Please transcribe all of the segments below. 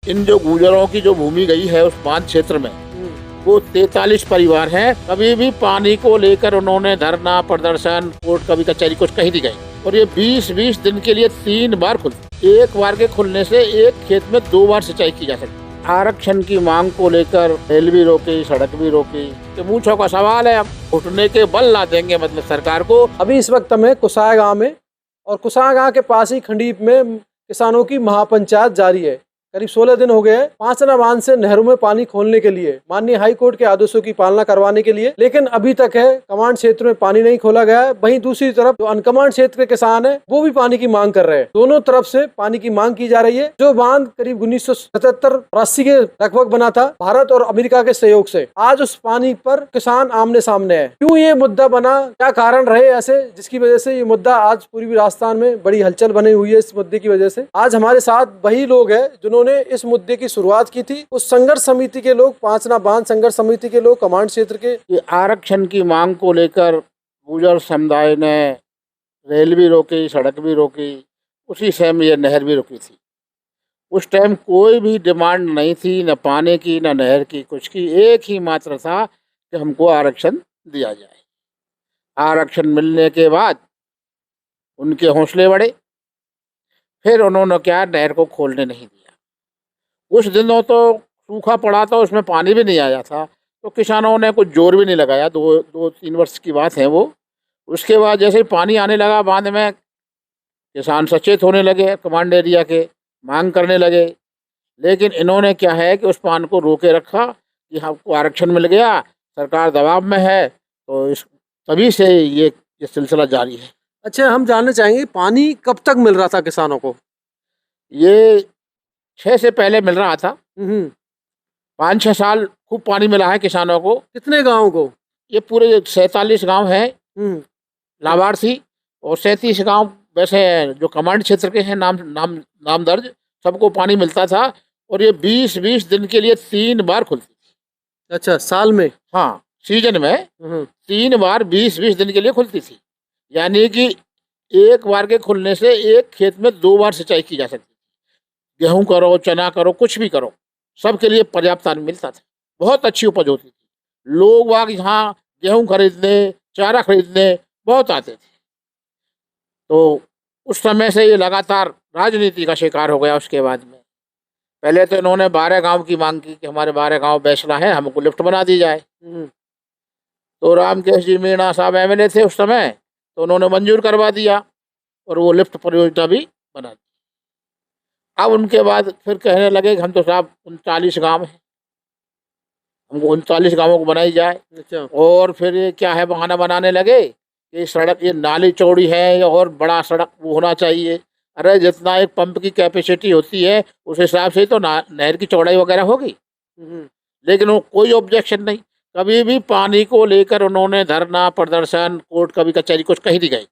इन जो गुजरों की जो भूमि गई है उस बांध क्षेत्र में, वो 43 परिवार हैं। कभी भी पानी को लेकर उन्होंने धरना प्रदर्शन, कोर्ट कभी कचहरी कुछ कहीं नहीं गए। और ये 20-20 दिन के लिए 3 बार खुलती। एक बार के खुलने से एक खेत में 2 बार सिंचाई की जा सकती। आरक्षण की मांग को लेकर रेल भी रोकी, सड़क भी रोकी। तो मूंछों का सवाल है, अब घुटने के बल ला देंगे मतलब सरकार को। अभी इस वक्त हमें कुसाया गांव में, और कुसाया गांव के पास ही खंडीप में किसानों की महापंचायत जारी है। करीब 16 दिन हो गए हैं पांचना बांध से नहरों में पानी खोलने के लिए, माननीय हाई कोर्ट के आदेशों की पालना करवाने के लिए, लेकिन अभी तक है कमांड क्षेत्र में पानी नहीं खोला गया है। वहीं दूसरी तरफ जो अनकमांड क्षेत्र के किसान हैं वो भी पानी की मांग कर रहे हैं। दोनों तरफ से पानी की मांग की जा रही है। जो बांध करीब 1977-80 के लगभग बना था भारत और अमेरिका के सहयोग से, आज उस पानी पर किसान आमने सामने है। क्यों ये मुद्दा बना, क्या कारण रहे ऐसे जिसकी वजह से ये मुद्दा आज पूर्वी राजस्थान में बड़ी हलचल बनी हुई है। इस मुद्दे की वजह से आज हमारे साथ वही लोग हैं जिन्होंने इस मुद्दे की शुरुआत की थी। उस संघर्ष समिति के लोग, पांचना बांध संघर्ष समिति के लोग, कमांड क्षेत्र के। आरक्षण की मांग को लेकर गुर्जर समुदाय ने रेल भी रोकी, सड़क भी रोकी, उसी समय ये नहर भी रोकी थी। उस टाइम कोई भी डिमांड नहीं थी, न पानी की न नहर की, कुछ की। एक ही मात्र था कि हमको आरक्षण दिया जाए। आरक्षण मिलने के बाद उनके हौसले बढ़े। फिर उन्होंने क्या, नहर को खोलने नहीं दिया। कुछ दिनों तो सूखा पड़ा था, उसमें पानी भी नहीं आया था, तो किसानों ने कुछ जोर भी नहीं लगाया। 2-3 वर्ष की बात है वो। उसके बाद जैसे ही पानी आने लगा बांध में, किसान सचेत होने लगे, कमांड एरिया के मांग करने लगे। लेकिन इन्होंने क्या है कि उस पान को रोके रखा कि हमको आरक्षण मिल गया, सरकार दबाव में है, तो इस तभी से ये सिलसिला जारी है। अच्छा, हम जानना चाहेंगे पानी कब तक मिल रहा था किसानों को? ये 6 से पहले मिल रहा था। 5-6 साल खूब पानी मिला है किसानों को। कितने गाँव को? ये पूरे 47 गांव हैं लाभार्थी, और 37 गांव वैसे जो कमांड क्षेत्र के हैं नाम दर्ज, सबको पानी मिलता था। और ये 20-20 दिन के लिए 3 बार खुलती थी। अच्छा, साल में? हाँ, सीजन में 3 बार 20-20 दिन के लिए खुलती थी। यानी कि एक बार के खुलने से एक खेत में 2 बार सिंचाई की जा सकती थी। गेहूं करो, चना करो, कुछ भी करो, सबके लिए पर्याप्त पानी मिलता था। बहुत अच्छी उपज होती थी। लोग वाग यहाँ गेहूं खरीदने, चारा खरीदने बहुत आते थे। तो उस समय से ये लगातार राजनीति का शिकार हो गया। उसके बाद में पहले तो इन्होंने 12 गांव की मांग की कि हमारे 12 गांव बैसला है, हमको लिफ्ट बना दी जाए। तो रामकेश जी मीणा साहब MLA थे उस समय, तो उन्होंने मंजूर करवा दिया और वो लिफ्ट परियोजना भी बना दी। अब उनके बाद फिर कहने लगे कि हम तो साहब 39 गांव हैं, हमको 39 गांवों को बनाई जाए। अच्छा। और फिर ये क्या है, बहाना बनाने लगे कि सड़क, ये नाली चौड़ी है या और बड़ा सड़क वो होना चाहिए। अरे जितना एक पंप की कैपेसिटी होती है उस हिसाब से तो नहर की चौड़ाई वगैरह होगी। लेकिन वो कोई ऑब्जेक्शन नहीं। कभी भी पानी को लेकर उन्होंने धरना प्रदर्शन, कोर्ट कभी कचहरी कुछ कहीं नहीं गए।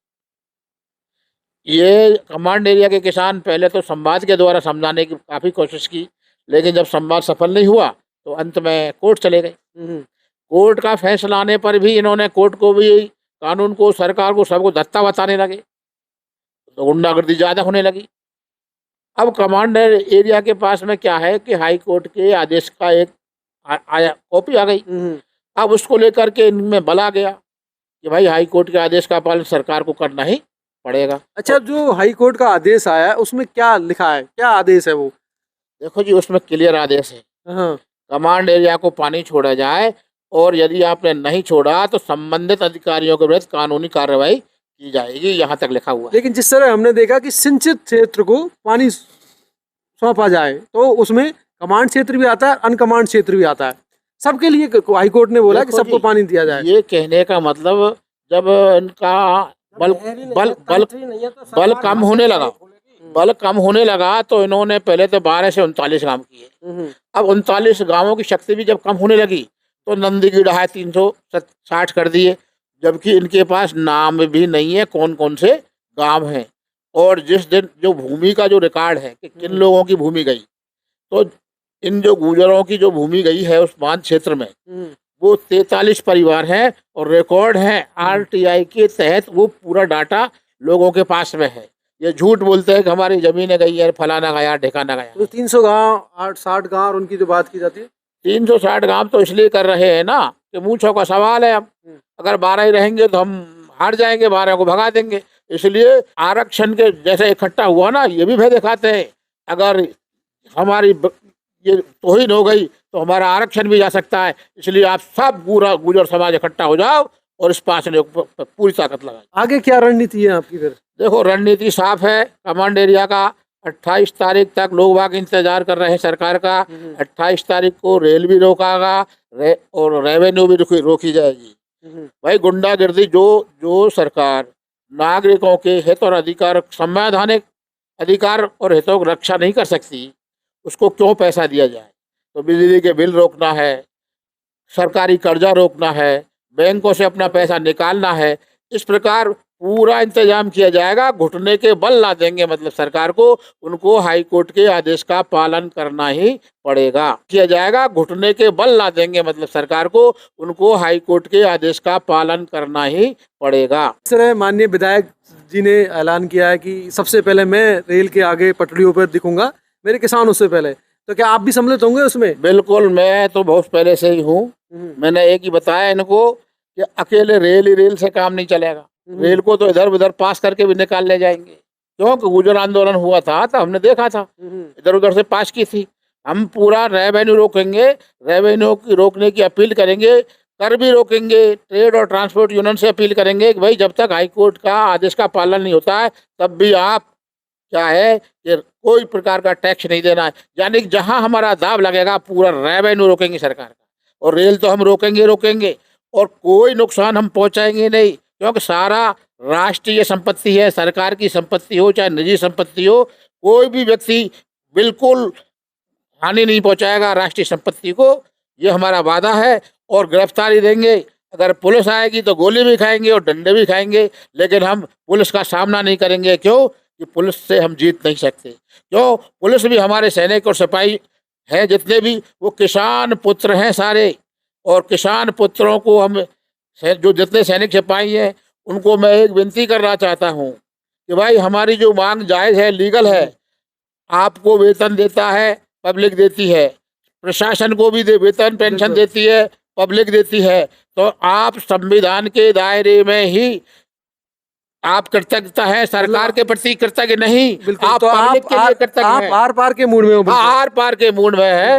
ये कमांड एरिया के किसान पहले तो संवाद के द्वारा समझाने की काफ़ी कोशिश की, लेकिन जब संवाद सफल नहीं हुआ तो अंत में कोर्ट चले गए। कोर्ट का फैसला आने पर भी इन्होंने कोर्ट को भी, कानून को, सरकार को, सबको दत्ता बताने लगे, तो गुंडागर्दी ज़्यादा होने लगी। अब कमांड एरिया के पास में क्या है कि हाई कोर्ट के आदेश का एक आया कॉपी आ गई। अब उसको लेकर के इनमें बल आ गया कि भाई हाई कोर्ट के आदेश का पालन सरकार को करना ही पड़ेगा। अच्छा, जो हाई कोर्ट का आदेश आया है उसमें क्या लिखा है, क्या आदेश है वो? देखो जी, उसमें क्लियर आदेश है, कमांड एरिया को पानी छोड़ा जाए, और यदि आपने नहीं छोड़ा तो संबंधित अधिकारियों के विरुद्ध कानूनी कार्रवाई की जाएगी, यहाँ तक लिखा हुआ है। लेकिन जिस तरह हमने देखा कि सिंचित क्षेत्र को पानी सौंपा जाए तो उसमें कमांड क्षेत्र भी आता है, अनकमांड क्षेत्र भी आता है। सबके लिए हाई कोर्ट ने बोला कि सबको पानी दिया जाए। ये कहने का मतलब, जब इनका बल कम होने लगा तो इन्होंने पहले तो 12 से 39 गांव किए। अब 39 गांवों की शक्ति भी जब कम होने लगी तो नंदी की ढाई 360 कर दिए, जबकि इनके पास नाम भी नहीं है कौन कौन से गांव हैं। और जिस दिन जो भूमि का जो रिकॉर्ड है कि किन लोगों की भूमि गई, तो इन जो गुजरों की जो भूमि गई है उस बांध क्षेत्र में, वो 43 परिवार हैं और रिकॉर्ड है RTI के तहत। वो पूरा डाटा लोगों के पास में है। ये झूठ बोलते हैं कि हमारी जमीनें गई है, फलाना गया, ठिकाना गया। तो 300 गांव 60 गांव और उनकी जो बात की जाती है 360 गांव तो इसलिए कर रहे हैं ना कि मूंछों का सवाल है। अब अगर 12 ही रहेंगे तो हम हार जाएंगे, 12 को भगा देंगे। इसलिए आरक्षण के जैसे इकट्ठा हुआ ना, ये भी भय दिखाते हैं अगर हमारी ये तोहिन हो गई तो हमारा आरक्षण भी जा सकता है। इसलिए आप सब पूरा गुर्जर समाज इकट्ठा हो जाओ और इस पास पूरी ताकत लगाओ। आगे क्या रणनीति है आपकी फिर? देखो रणनीति साफ है। कमांड एरिया का 28 तारीख तक लोग बाग इंतजार कर रहे हैं सरकार का। 28 तारीख को रेल भी रोकागा और रेवेन्यू भी रोकी जाएगी। भाई गुंडागिर्दी जो सरकार नागरिकों के हित और अधिकार, संवैधानिक अधिकार और हितों की रक्षा नहीं कर सकती, उसको क्यों पैसा दिया जाए? तो बिजली के बिल रोकना है, सरकारी कर्जा रोकना है, बैंकों से अपना पैसा निकालना है। इस प्रकार पूरा इंतजाम किया जाएगा। घुटने के बल ला देंगे मतलब सरकार को, उनको हाई कोर्ट के आदेश का पालन करना ही पड़ेगा। किया जाएगा, घुटने के बल ला देंगे मतलब सरकार को, उनको हाई कोर्ट के आदेश का पालन करना ही पड़ेगा। इस तरह माननीय विधायक जी ने ऐलान किया है कि सबसे पहले मैं रेल के आगे पटरियों पर दिखूंगा, मेरे किसान उससे पहले। तो क्या आप भी सम्मिलित होंगे उसमें? बिल्कुल, मैं तो बहुत पहले से ही हूँ। मैंने एक ही बताया इनको कि अकेले रेल से काम नहीं चलेगा। रेल को तो इधर उधर पास करके भी निकाल ले जाएंगे, क्योंकि गुर्जर आंदोलन हुआ था तो हमने देखा था, इधर उधर से पास की थी। हम पूरा रेवेन्यू रोकेंगे, रेवेन्यू की रोकने की अपील करेंगे, कर भी रोकेंगे। ट्रेड और ट्रांसपोर्ट यूनियन से अपील करेंगे कि भाई जब तक हाई कोर्ट का आदेश का पालन नहीं होता है तब भी आप क्या है कि कोई प्रकार का टैक्स नहीं देना है। यानी कि जहां हमारा दाव लगेगा पूरा रेवेन्यू रोकेंगे सरकार का। और रेल तो हम रोकेंगे और कोई नुकसान हम पहुंचाएंगे नहीं, क्योंकि सारा राष्ट्रीय संपत्ति है, सरकार की संपत्ति हो चाहे निजी संपत्ति हो, कोई भी व्यक्ति बिल्कुल हानि नहीं पहुंचाएगा राष्ट्रीय संपत्ति को। ये हमारा वादा है। और गिरफ्तारी देंगे, अगर पुलिस आएगी तो गोली भी खाएंगे और डंडे भी खाएंगे, लेकिन हम पुलिस का सामना नहीं करेंगे। क्यों? कि पुलिस से हम जीत नहीं सकते। क्यों? पुलिस भी हमारे सैनिक और सिपाही हैं, जितने भी वो किसान पुत्र हैं सारे। और किसान पुत्रों को हम जो जितने सैनिक सिपाही हैं उनको मैं एक विनती करना चाहता हूँ कि भाई हमारी जो मांग जायज़ है, लीगल है। आपको वेतन देता है, पब्लिक देती है, प्रशासन को भी वेतन पेंशन देती है, पब्लिक देती है। तो आप संविधान के दायरे में ही आप कृतज्ञता है, सरकार के प्रति कृतज्ञ नहीं। बिल्कुल। आप तो पब्लिक के लिए कृतज्ञ आप हैं। आर पार के मूड में हो? हाँ, आर पार के मूड में है।